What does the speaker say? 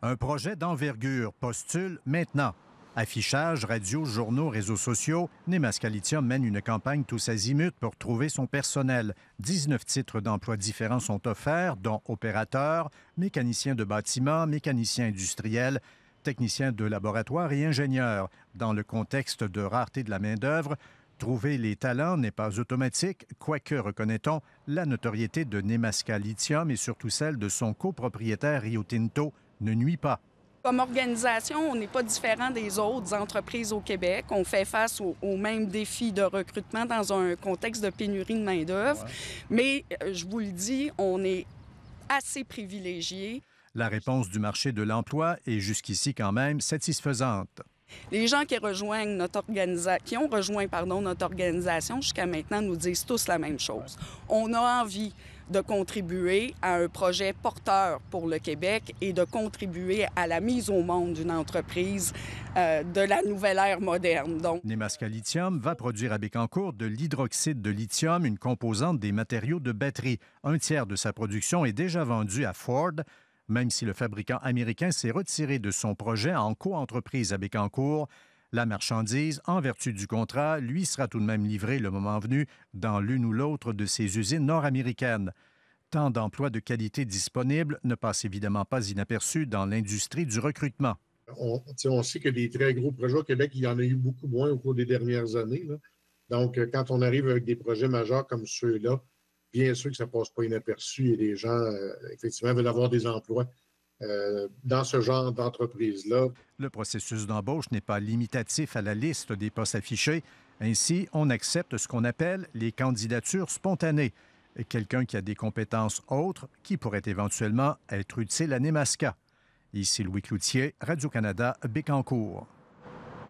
Un projet d'envergure postule maintenant. Affichage, radio, journaux, réseaux sociaux, Nemaska Lithium mène une campagne tous azimuts pour trouver son personnel. 19 titres d'emploi différents sont offerts, dont opérateurs, mécaniciens de bâtiment, mécaniciens industriels, techniciens de laboratoire et ingénieurs. Dans le contexte de rareté de la main-d'œuvre, trouver les talents n'est pas automatique, quoique, reconnaît-on, la notoriété de Nemaska Lithium et surtout celle de son copropriétaire Rio Tinto ne nuit pas. Comme organisation, on n'est pas différent des autres entreprises au Québec. On fait face aux mêmes défis de recrutement dans un contexte de pénurie de main-d'œuvre. Ouais. Mais, je vous le dis, on est assez privilégiés. La réponse du marché de l'emploi est jusqu'ici quand même satisfaisante. Les gens qui rejoignent notre organisation, jusqu'à maintenant nous disent tous la même chose. On a envie de contribuer à un projet porteur pour le Québec et de contribuer à la mise au monde d'une entreprise de la nouvelle ère moderne. Donc, Nemaska Lithium va produire à Bécancour de l'hydroxyde de lithium, une composante des matériaux de batterie. Un tiers de sa production est déjà vendu à Ford, même si le fabricant américain s'est retiré de son projet en coentreprise à Bécancour. La marchandise, en vertu du contrat, lui sera tout de même livrée le moment venu dans l'une ou l'autre de ses usines nord-américaines. Tant d'emplois de qualité disponibles ne passent évidemment pas inaperçus dans l'industrie du recrutement. On sait que des très gros projets au Québec, il y en a eu beaucoup moins au cours des dernières années, là. Donc, quand on arrive avec des projets majeurs comme ceux-là, bien sûr que ça ne passe pas inaperçu et les gens, effectivement, veulent avoir des emplois dans ce genre d'entreprise-là. Le processus d'embauche n'est pas limitatif à la liste des postes affichés. Ainsi, on accepte ce qu'on appelle les candidatures spontanées. Quelqu'un qui a des compétences autres qui pourrait éventuellement être utile à Nemaska. Ici Louis Cloutier, Radio-Canada, Bécancour.